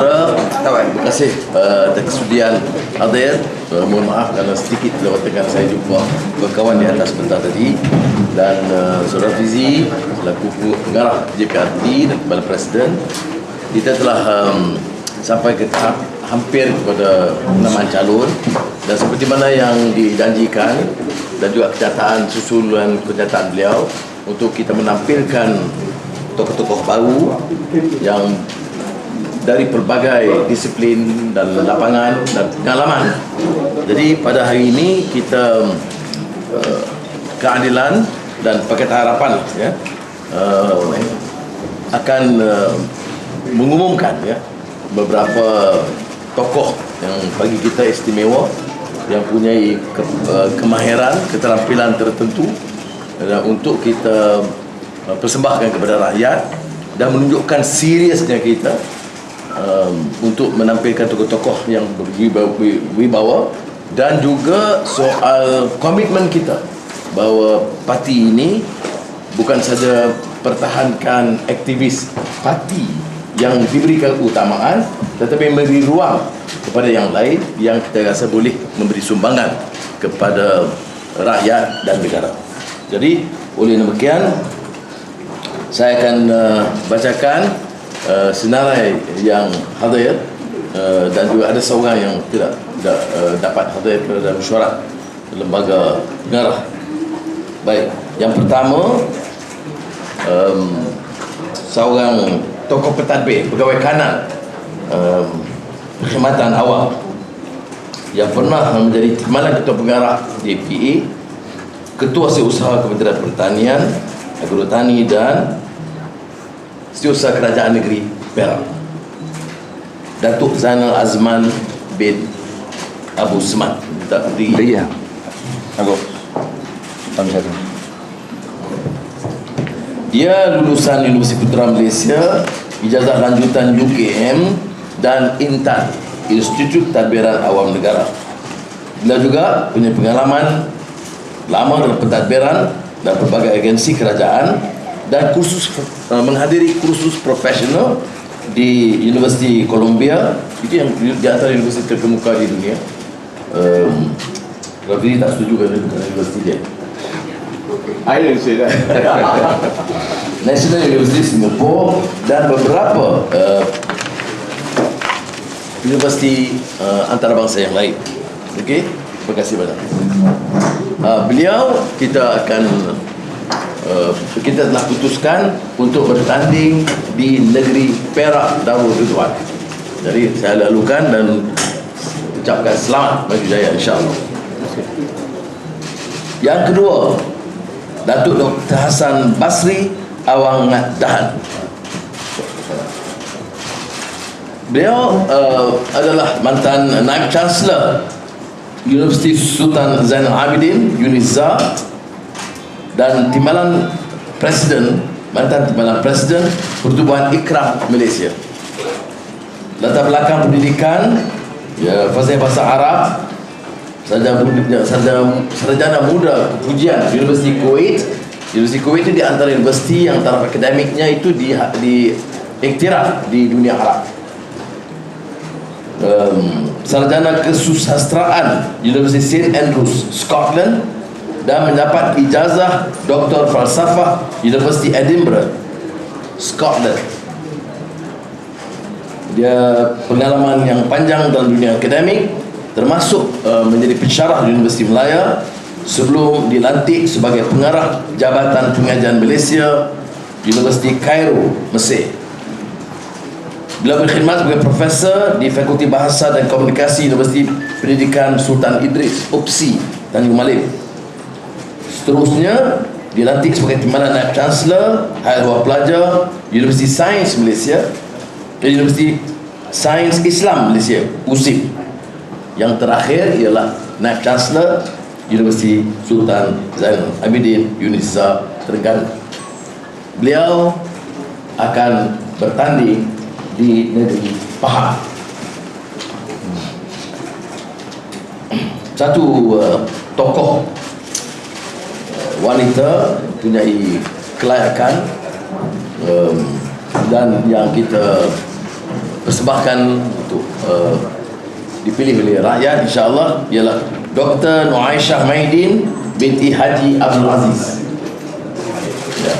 Saudara, terima kasih atas kesudian hadir. Mohon maaf kerana sedikit lewatkan saya jumpa berkawan di atas sebentar tadi. Dan Saudara Fizi selaku pengarah JPRT dan Kepala Presiden, kita telah sampai ke tahap hampir kepada penamaan calon, dan seperti mana yang dijanjikan dan juga kenyataan susulan kenyataan beliau untuk kita menampilkan tokoh-tokoh baru yang dari pelbagai disiplin dan lapangan dan pengalaman. Jadi pada hari ini kita keadilan dan Pakatan Harapan akan mengumumkan beberapa tokoh yang bagi kita istimewa, yang punya kemahiran, keterampilan tertentu untuk kita persembahkan kepada rakyat dan menunjukkan seriusnya kita untuk menampilkan tokoh-tokoh yang berwibawa, dan juga soal komitmen kita bahawa parti ini bukan saja pertahankan aktivis parti yang diberikan keutamaan, tetapi memberi ruang kepada yang lain yang kita rasa boleh memberi sumbangan kepada rakyat dan negara. Jadi oleh demikian, saya akan bacakan senarai yang hadir, dan juga ada seorang yang tidak dapat hadir dalam mesyuarat lembaga pengarah. Baik, yang pertama, seorang tokoh pentadbir, pegawai kanan perkhidmatan awam yang pernah menjadi timbalan ketua pengarah JPA, ketua setiausaha Kementerian Pertanian, Agrotani dan Setiausaha Kerajaan Negeri Perak, Datuk Zainal Azman bin Abu Semat. Tak berdiri. Ya. Aku. Dia lulusan Universiti Putra Malaysia, ijazah lanjutan UKM dan Intan, Institut Tadbiran Awam Negara. Beliau juga punya pengalaman lama dalam pentadbiran dan berbagai agensi kerajaan, dan menghadiri kursus profesional di Universiti Columbia. Itu yang di antara universiti terkemuka di dunia. Rafi tak setuju dengan universiti dia. I didn't say that. National University Singapore dan beberapa universiti antarabangsa yang lain. Okey, terima kasih banyak. Beliau kita telah putuskan untuk bertanding di negeri Perak Darul Ridwan. Jadi saya lalukan dan ucapkan selamat bagi jaya, insya-Allah. Yang kedua, Datuk Dr. Hassan Basri Awang Dahan. Beliau adalah mantan Naib Chancellor Universiti Sultan Zainal Abidin UNIZA dan mantan timbalan Presiden Pertubuhan Ikram Malaysia. Latar belakang pendidikan, fasih bahasa Arab, sarjana muda kepujian Universiti Kuwait. Universiti Kuwait itu di antara universiti yang taraf akademiknya itu diiktiraf di dunia Arab. Sarjana kesusastraan Universiti St Andrews, Scotland, dan mendapat ijazah Doktor Falsafah Universiti Edinburgh, Scotland. Dia pengalaman yang panjang dalam dunia akademik, termasuk menjadi pensyarah di Universiti Melaya sebelum dilantik sebagai pengarah Jabatan Pengajian Malaysia Universiti Cairo, Mesir. Beliau berkhidmat sebagai profesor di Fakulti Bahasa dan Komunikasi Universiti Pendidikan Sultan Idris, UPSI, Tanjung Malim. Seterusnya dilantik sebagai timbalan Naib Chancellor Hayat Bawah Pelajar Universiti Sains Malaysia, Universiti Sains Islam Malaysia, USIM. Yang terakhir ialah Naib Chancellor Universiti Sultan Zainal Abidin UNIZA Terengganu. Beliau akan bertanding di negeri Pahang. Satu tokoh wanita mempunyai kelayakan dan yang kita persembahkan untuk dipilih oleh rakyat insya-Allah ialah Dr. Nuaisyah Maidin binti Haji Abdul Aziz. Ya.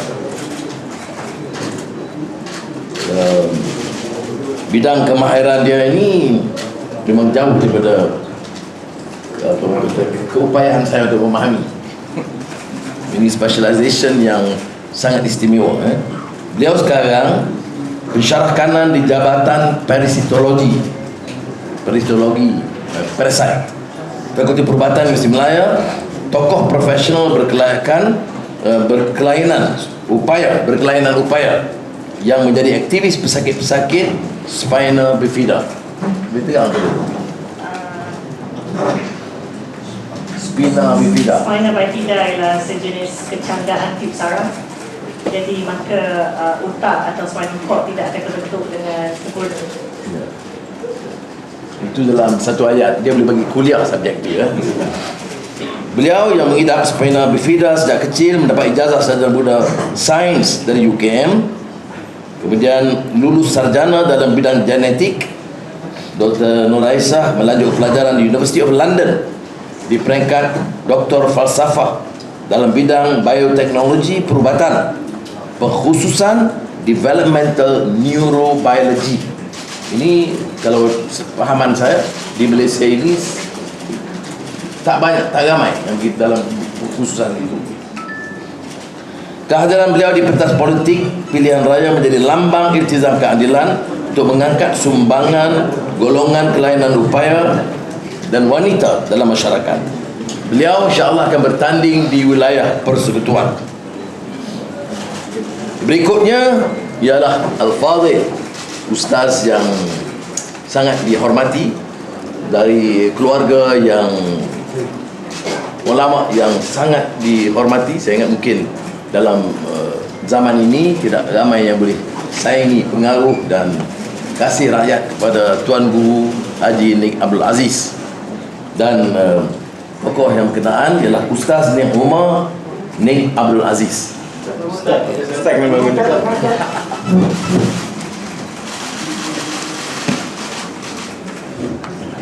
Bidang kemahiran dia ini memang jauh daripada keupayaan saya untuk memahami. Ini specialization yang sangat istimewa. Beliau sekarang pensyarah kanan di Jabatan Parasitologi, Parasite, Fakulti Perubatan Universiti Malaya, tokoh profesional berkelainan upaya yang menjadi aktivis pesakit-pesakit spina bifida. Betul tak? Spina bifida. Spina bifida ialah sejenis kecanggaan tip saraf. Jadi maka otak atau spinal cord tidak akan terbentuk dengan sempurna. Ya. Itu dalam satu ayat dia boleh bagi kuliah subjek dia. Beliau yang mengidap spina bifida sejak kecil mendapat ijazah sarjana muda sains dari UKM. Kemudian lulus sarjana dalam bidang genetik. Dr. Nuaisyah melanjut pelajaran di University of London di peringkat Doktor Falsafah dalam bidang bioteknologi perubatan, pengkhususan developmental neurobiology. Ini kalau pahaman saya di Malaysia ini tak ramai yang kita dalam khususan itu. Kehadiran beliau di pentas politik pilihan raya menjadi lambang iltizam keadilan untuk mengangkat sumbangan golongan kelainan upaya dan wanita dalam masyarakat. Beliau insya-Allah akan bertanding di wilayah persekutuan. Berikutnya ialah Al-Fadhil, ustaz yang sangat dihormati dari keluarga yang ulama yang sangat dihormati. Saya ingat mungkin dalam zaman ini tidak ramai yang boleh saingi pengaruh dan kasih rakyat kepada Tuan Guru Haji Nik Abdul Aziz. Dan tokoh yang berkenaan ialah Ustaz Nik Umar Nik Abdul Aziz. Ustaz memang betul.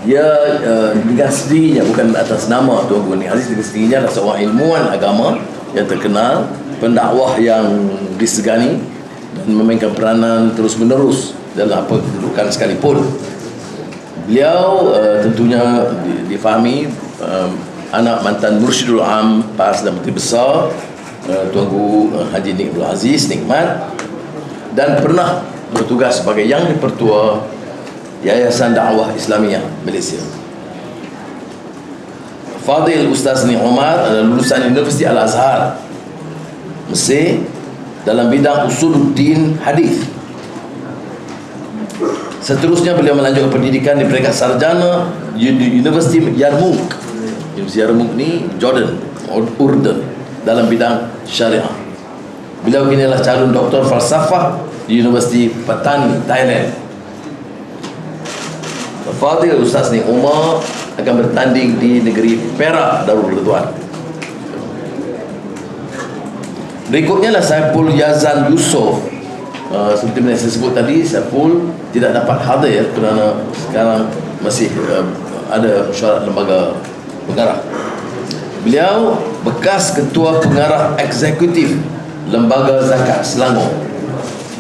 Dia dengan sendirinya, bukan atas nama Tuan Guru Nik Aziz, dengan sendirinya adalah seorang ilmuwan agama yang terkenal, pendakwah yang disegani dan memainkan peranan terus-menerus dalam apa kedudukan sekalipun. Beliau tentunya difahami anak mantan Mursyidul Am PAS dan Menteri Besar Tuan Guru Haji Nik Abdul Aziz Nikmat, dan pernah bertugas sebagai Yang di-Pertua Yayasan Dakwah Islamiah Malaysia. Fadil Ustaz Nik Umar adalah lulusan Universiti Al-Azhar Mesir dalam bidang usuluddin hadis. Seterusnya beliau melanjutkan pendidikan di peringkat sarjana di Universiti Yarmouk. Universiti Yarmouk ni Jordan, Urdun, dalam bidang syariah. Beliau kini adalah calon doktor falsafah di Universiti Patani, Thailand. Fadil Ustaz Nik Umar akan bertanding di negeri Perak Darul Ridwan. Berikutnya lah Saiful Yazan Yusof. Seperti yang saya sebut tadi, Saiful tidak dapat hadir kerana sekarang masih ada mesyuarat lembaga pengarah. Beliau bekas ketua pengarah eksekutif Lembaga Zakat Selangor.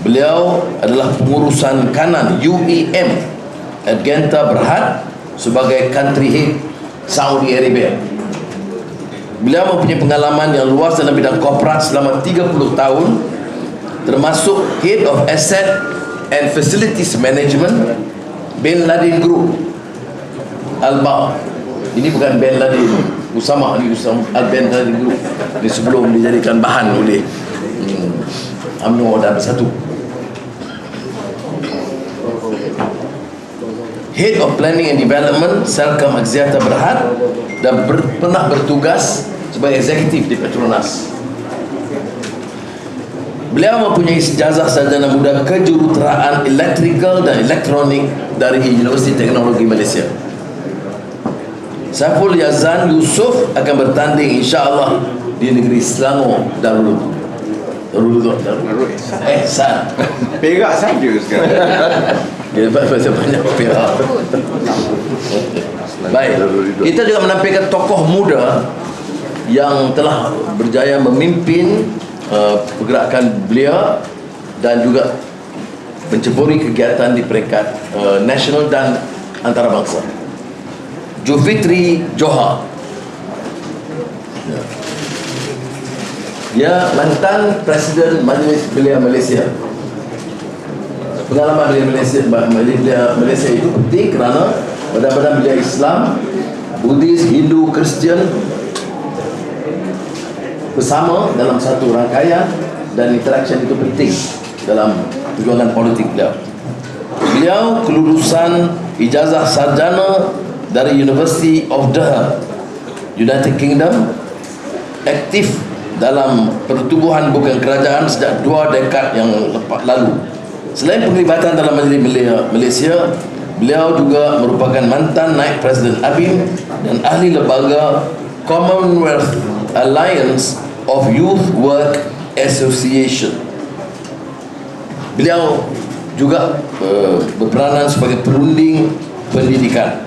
Beliau adalah pengurusan kanan UEM Adgenta Berhad sebagai country head Saudi Arabia. Beliau mempunyai pengalaman yang luas dalam bidang korporat selama 30 tahun, termasuk Head of Asset and Facilities Management Bin Laden Group Al-Ba. Ini bukan Bin Laden Usama, ini Usama Bin Laden Group. Ini sebelum dijadikan bahan oleh UMNO dan Bersatu. Head of Planning and Development Selcom Axiata Berhad, dan pernah bertugas sebagai eksekutif di Petronas. Beliau mempunyai ijazah sarjana muda kejuruteraan elektrikal dan elektronik dari Universiti Teknologi Malaysia. Saiful Yazan Yusof akan bertanding insya-Allah di negeri Selangor Darul Ihsan. Perak saja sekarang. Dia dapat banyak pihak. Baik, kita juga menampilkan tokoh muda yang telah berjaya memimpin pergerakan belia dan juga menceburi kegiatan di peringkat nasional dan antarabangsa. Julfitri Johar. Dia mantan Presiden Majlis Belia Malaysia. Pengalaman belia Malaysia itu penting kerana badan-badan belia Islam, Buddhis, Hindu, Kristian bersama dalam satu rangkaian, dan interaction itu penting dalam perjuangan politik beliau. Beliau kelulusan ijazah sarjana dari University of Durham, United Kingdom, aktif dalam pertubuhan bukan kerajaan sejak 2 dekad yang lalu. Selain penglibatan dalam Majlis Belia Malaysia, beliau juga merupakan mantan naib Presiden ABIM dan ahli lembaga Commonwealth Alliance of Youth Work Association. Beliau juga berperanan sebagai perunding pendidikan.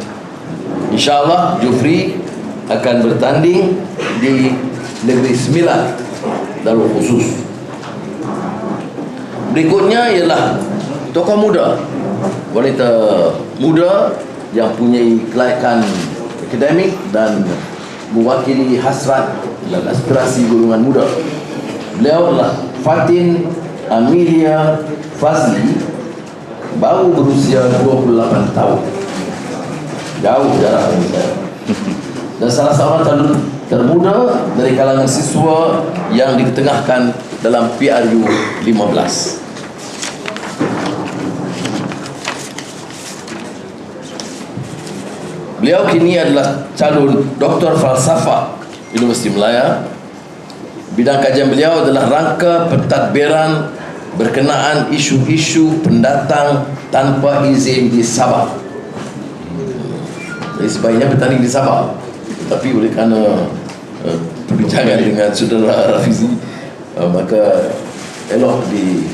InsyaAllah Jufri akan bertanding di Negeri Sembilan Darul Khusus. Berikutnya ialah tokoh muda, wanita muda yang punya kelayakan akademik dan mewakili hasrat dan aspirasi golongan muda. Beliau adalah Fatin Amelia Fazli, baru berusia 28 tahun. Jauh jarak dengan saya. Dan salah seorang calon termuda dari kalangan siswa yang diketengahkan dalam PRU 15. Beliau kini adalah calon Doktor Falsafah Universiti Malaya. Bidang kajian beliau adalah rangka pentadbiran berkenaan isu-isu pendatang tanpa izin di Sabah. Jadi sebaiknya bertanding di Sabah, tapi oleh kerana perbincangan dengan saudara Rafizi, maka elok di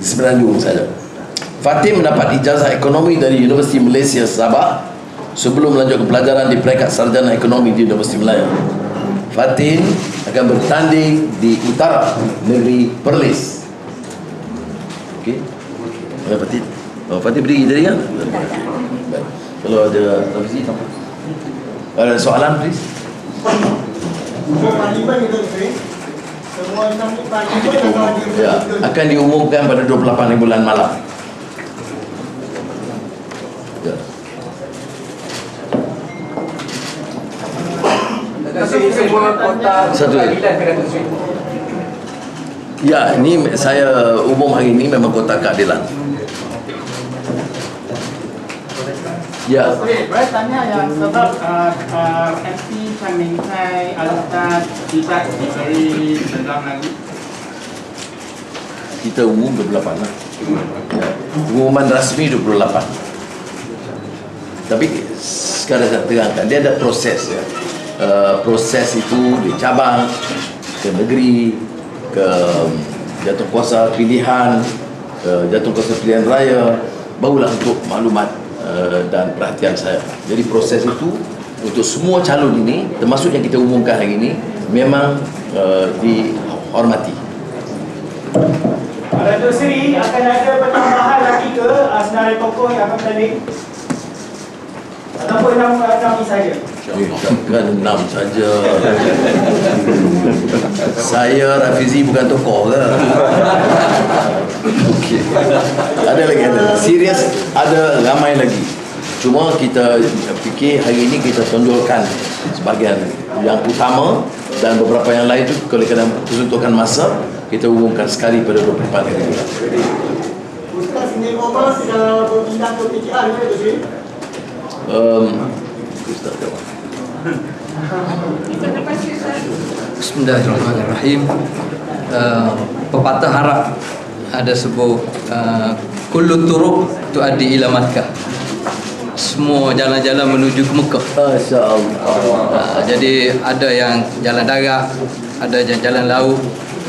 Semenanjung saja. Fatin mendapat ijazah ekonomi dari Universiti Malaysia Sabah sebelum melanjutkan pelajaran di peringkat sarjana ekonomi di Universiti Malaya. Fatin akan bertanding di utara negeri Perlis. Okey. Mana Fatin? Oh, Fatin berdiri tadi kan? Baik. Kalau ada Rafizi, ada soalan please? Ya, akan diumumkan pada 28 bulan malam. Ya. Satu. Ya, ini saya umum hari ini memang kota keadilan. Ya. Boleh tanya yang sebab MP Chan Ming Sai Al-Ustaz tidak diberi dendam lagi. Kita umum 28 lah. Ya. Pengumuman rasmi 28. Tapi sekarang saya terangkan, dia ada proses ya. Proses itu di cabang, ke negeri, ke jatuh kuasa pilihan, jatuh kuasa pilihan raya, barulah untuk maklumat dan perhatian saya. Jadi proses itu untuk semua calon ini, termasuk yang kita umumkan hari ini, memang dihormati. Datuk Seri, akan ada pertambahan lagi ke senarai tokoh yang akan bertanding? Ataupun 6 saja? Takkan 6 saja. Saya Rafizi bukan tokoh ke? Okey. Ada lagi, ada. Serius, ada ramai lagi. Cuma kita fikir hari ini kita tonjolkan sebahagian yang utama, dan beberapa yang lain itu kalau kita kesuntukan masa, kita umumkan sekali pada 24 hari ini. Ustaz, ini Omar sudah berpindah ke PKR ke Datuk Seri? Ustaz jawab. Bismillahirrahmanirrahim. Pepatah Arab ada sebut kullu turuq tuaddi ila Makkah. Semua jalan-jalan menuju ke Mekah. Masya-Allah. Jadi ada yang jalan darat, ada yang jalan laut,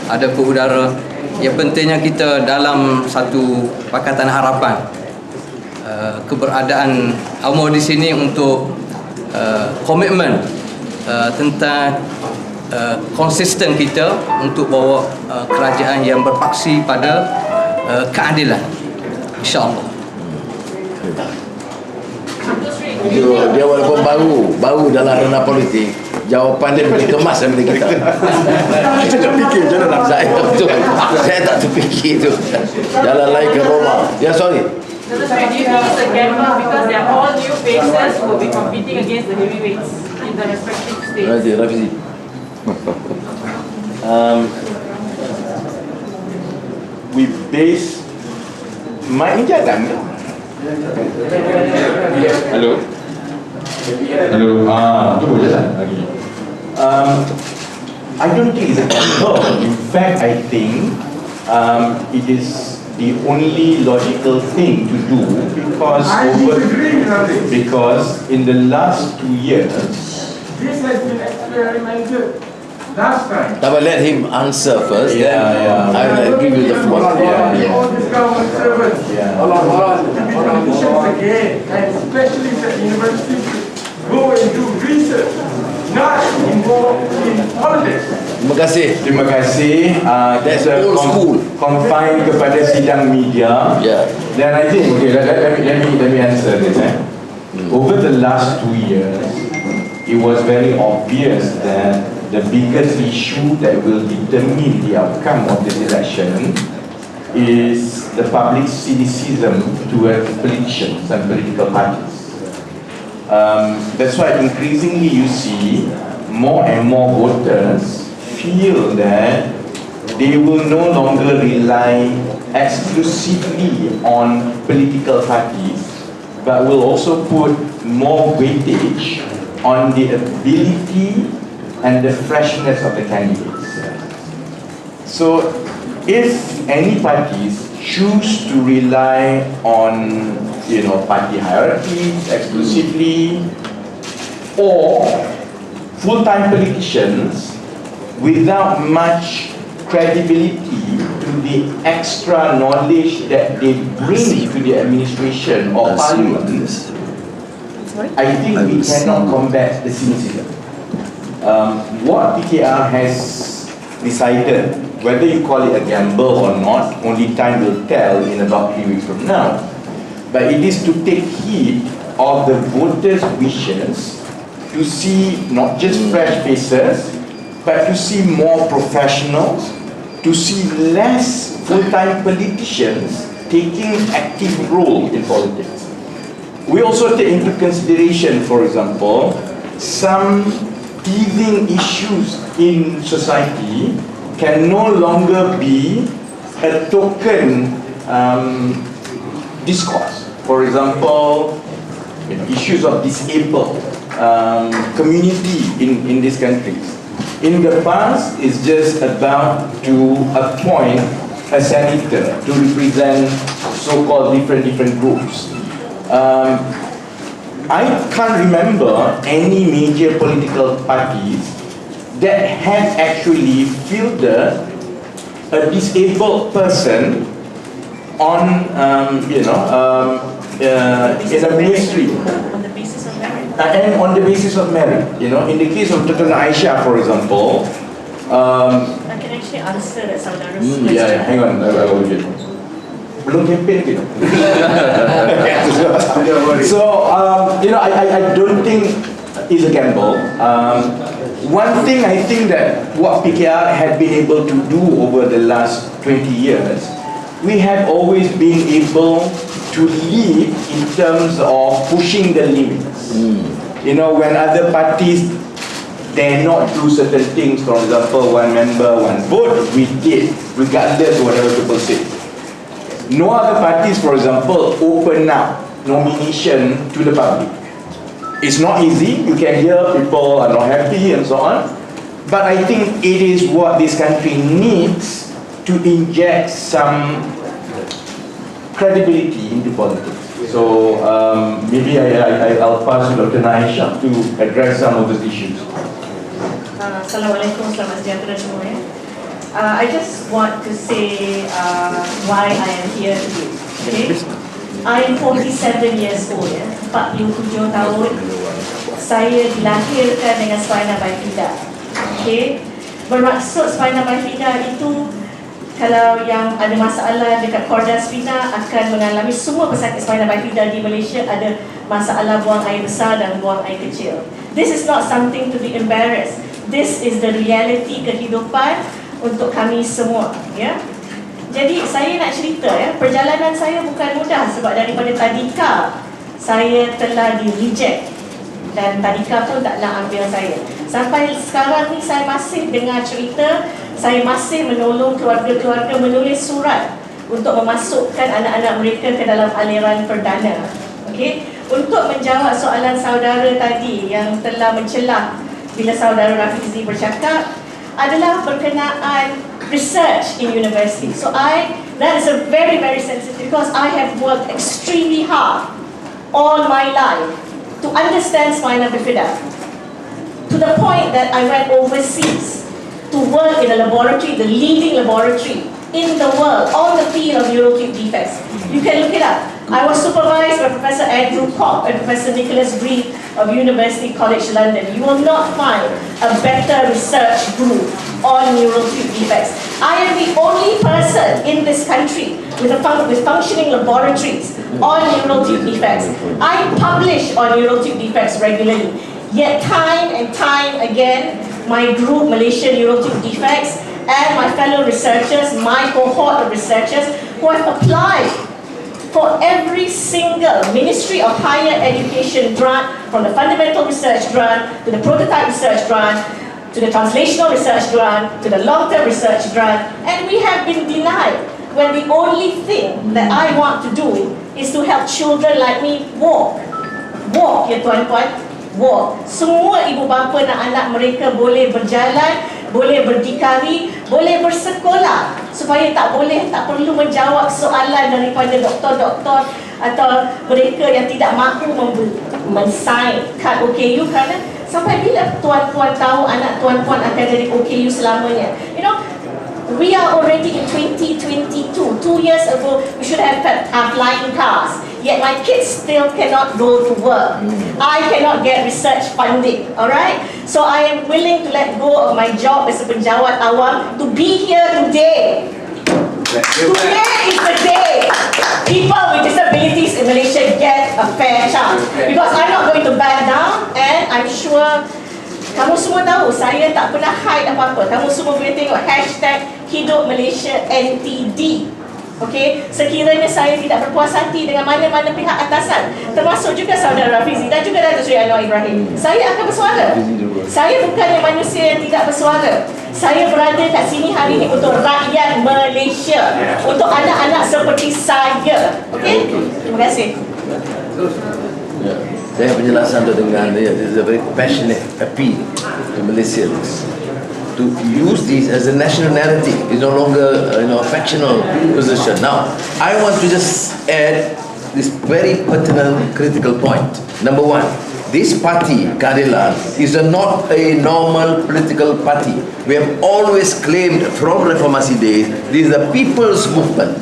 ada pun udara. Yang pentingnya kita dalam satu Pakatan Harapan. keberadaan UMNO di sini untuk komitmen tentang konsisten kita untuk bawa kerajaan yang berpaksi pada keadilan, insya-Allah. Dia walaupun baru dalam ranah politik, jawapan dia lebih kemas daripada kita. Kita tak fikir macam mana nak saya betul. Saya tak terfikir tu. Jalan lain ke Roma. Ya, sorry. Do you think it's a gamble because they are all new faces who will be competing against the heavyweights in the respective states? Rafizi. We base mic ni jalan ke? Hello. Hello. Tu boleh tak? Okay. I don't think it's a gamble. In fact, I think it is the only logical thing to do because in the last 2 years, This has been experimented last time. But let him answer first. Yeah. I will give you the floor. All these government servants to be politicians again, and especially the university go and do research, not involved in politics. Terima kasih. terima kasih. That's old school. Confined kepada sidang media. Yeah. Then I think, okay, let me answer this. Over the last 2 years, it was very obvious that the biggest issue that will determine the outcome of this election is the public cynicism towards politicians and political parties. That's why increasingly you see more and more voters feel that they will no longer rely exclusively on political parties, but will also put more weightage on the ability and the freshness of the candidates. So, if any parties choose to rely on, party hierarchies exclusively, or full-time politicians without much credibility to the extra knowledge that they bring to the administration or parliament, I think we cannot combat the cynicism. What PKR has decided, whether you call it a gamble or not, only time will tell in about 3 weeks from now. But it is to take heed of the voters' wishes to see not just fresh faces, but to see more professionals, to see less full-time politicians taking active role in politics. We also take into consideration, for example, some teething issues in society can no longer be a token discourse. For example, issues of disabled community in these countries. In the past, it's just about to appoint a senator to represent so-called different groups. I can't remember any major political parties that had actually fielded a disabled person on, in a ministry. On the basis of merit. And on the basis of merit, in the case of Dr. Aisha, for example, I can actually answer that Saudara's question. hang on, I will get. Belum campaign gitu. So, I don't think it's a gamble. One thing I think that what PKR had been able to do over the last 20 years, we have always been able to lead in terms of pushing the limits. When other parties dare not do certain things, for example, one member, one vote, we did, regardless of whatever people say. No other parties, for example, open up nomination to the public. It's not easy. You can hear people are not happy and so on. But I think it is what this country needs to inject some credibility into politics. So maybe I'll pass to Dr. Naisha to address some of those issues. Assalamualaikum, selamat sejahtera semua ya. I just want to say why I am here today. Okay? I'm 47 years old, 47 tahun. Saya dilahirkan dengan spina bifida. Okay? Bermaksud spina bifida itu kalau yang ada masalah dekat korda spina akan mengalami semua pesakit spina bifida di Malaysia ada masalah buang air besar dan buang air kecil. This is not something to be embarrassed. This is the reality kehidupan untuk kami semua, ya. Jadi saya nak cerita, ya, perjalanan saya bukan mudah sebab daripada tadika saya telah di-reject dan tadika pun tak nak ambil saya. Sampai sekarang ni saya masih dengar cerita, saya masih menolong keluarga-keluarga menulis surat untuk memasukkan anak-anak mereka ke dalam aliran perdana. Okey, untuk menjawab soalan saudara tadi yang telah mencelah bila saudara Rafizi bercakap adalah berkenaan research in university. So that is a very, very sensitive because I have worked extremely hard all my life to understand spina bifida to the point that I went overseas to work in a laboratory, the leading laboratory in the world on the field of neural tube defects. You can look it up. I was supervised by Professor Andrew Koch and Professor Nicholas Breed of University College London. You will not find a better research group on neural tube defects. I am the only person in this country with functioning laboratories on neural tube defects. I publish on neural tube defects regularly. Yet time and time again, my group, Malaysian Neural Tube Defects, and my fellow researchers, my cohort of researchers who have applied for every single Ministry of Higher Education grant, from the Fundamental Research Grant, to the Prototype Research Grant, to the Translational Research Grant, to the Long-Term Research Grant, and we have been denied when the only thing that I want to do is to help children like me walk. Walk, ya tuan-tuan, walk. Semua ibu bapa dan anak mereka boleh berjalan, boleh berdikari, boleh bersekolah supaya tak perlu menjawab soalan daripada doktor-doktor atau mereka yang tidak mahu men-sign kad OKU kerana sampai bila tuan-tuan tahu anak tuan-tuan akan jadi OKU selamanya. You know, we are already in 2022. 2 years ago, we should have flying cars. Yet my kids still cannot go to work. I cannot get research funding. Alright? So I am willing to let go of my job as a penjawat awam to be here today. Today is the day people with disabilities in Malaysia get a fair chance. Because I'm not going to back down, and I'm sure kamu semua tahu saya tak pernah hide apa-apa. Kamu semua boleh tengok #HidupMalaysiaNTD. Okey, sekiranya saya tidak berpuas hati dengan mana-mana pihak atasan, termasuk juga saudara Rafizi dan juga Datuk Seri Anwar Ibrahim, saya akan bersuara. Saya bukannya manusia yang tidak bersuara. Saya berada kat sini hari ini untuk rakyat Malaysia, untuk anak-anak seperti saya. Okey? Terima kasih. Saya penjelasan tu dengan this is a very passionate appeal to Malaysians to use this as a national narrative. It's no longer a factional position. Now, I want to just add this very pertinent, critical point. Number one, this party, Keadilan, is not a normal political party. We have always claimed from Reformasi days, this is the people's movement.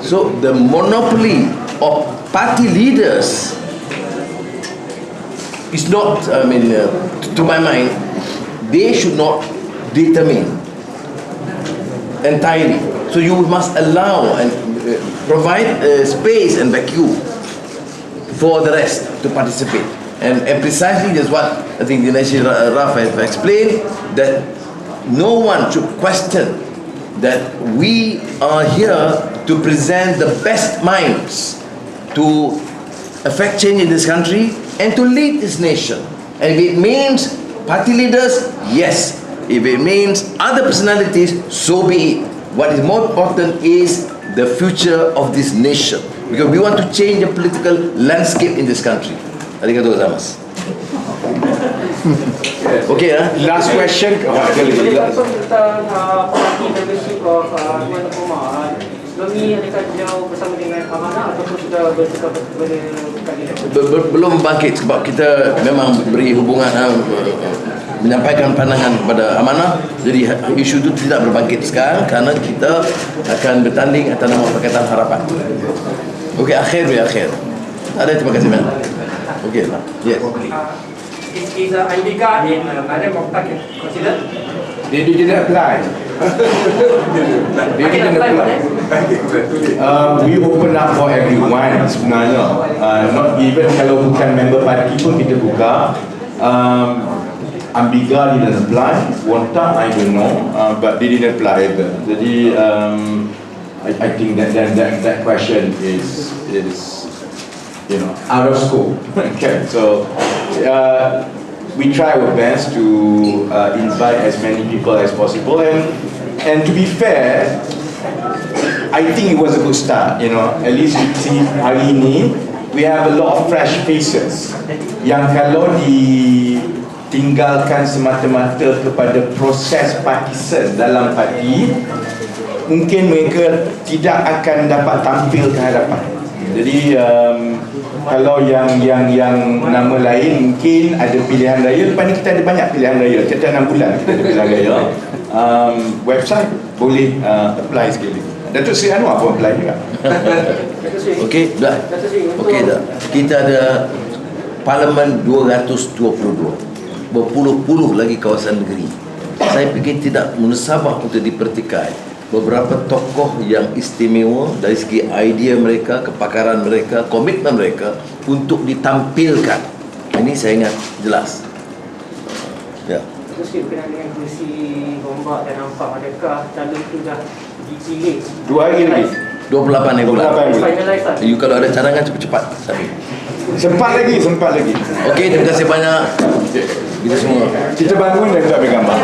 So the monopoly of party leaders is not, to my mind, they should not determine entirely. So you must allow and provide space and vacuum for the rest to participate. And precisely that's what I think Dinesh Raf has explained, that no one should question that we are here to present the best minds to affect change in this country and to lead this nation. And if it means party leaders, yes. If it means other personalities, so be it. What is more important is the future of this nation, because we want to change the political landscape in this country. Arigatou gozaimasu. Okay, Last question. Tentang party membership of Tuan Kumar, Lomi adakah jauh bersama dengan Amanah ataupun sudah bertukar kepada kandidat? Belum bangkit sebab kita memang beri hubungan, menyampaikan pandangan kepada Amanah. Jadi isu itu tidak berbangkit sekarang kerana kita akan bertanding atas nama Pakatan Harapan. Okey, akhir. Ada, terima kasih banyak. Okey lah. Yes. Is ID card in Madam Mokhtar considered? They didn't apply. They didn't apply. We open up for everyone sebenarnya. Not even kalau bukan member parti pun kita buka. Ambiga didn't apply. Wonta, I don't know, but they didn't apply either. Jadi I think that question is out of scope. Okay, so we try our best to invite as many people as possible, and to be fair, I think it was a good start. At least you see hari ini we have a lot of fresh faces yang kalau ditinggalkan semata-mata kepada proses partisan dalam parti, mungkin mereka tidak akan dapat tampil ke hadapan. Jadi kalau yang nama lain mungkin ada pilihan raya. Lepas ni kita ada banyak pilihan raya. Setiap 6 bulan kita ada pilihan raya. Website boleh apply sekali. Datuk Seri Anwar pun apply juga. Okey, dah. Okey dah. Kita ada Parlimen 222. Berpuluh-puluh lagi kawasan negeri. Saya fikir tidak munasabah untuk dipertikai beberapa tokoh yang istimewa dari segi idea mereka, kepakaran mereka, komitmen mereka untuk ditampilkan. Ini saya ingat jelas. Ya. Terus berkenaan dengan kursi Gombak dan Nampak, adakah calon itu dah dipilih? 2 hari lagi. 28 hari bulan. 28 hari bulan. Finalize lah. You kalau ada cadangan cepat-cepat. Sempat lagi. Okey, terima kasih banyak. Kita semua. Kita bangun dan kita ambil gambar.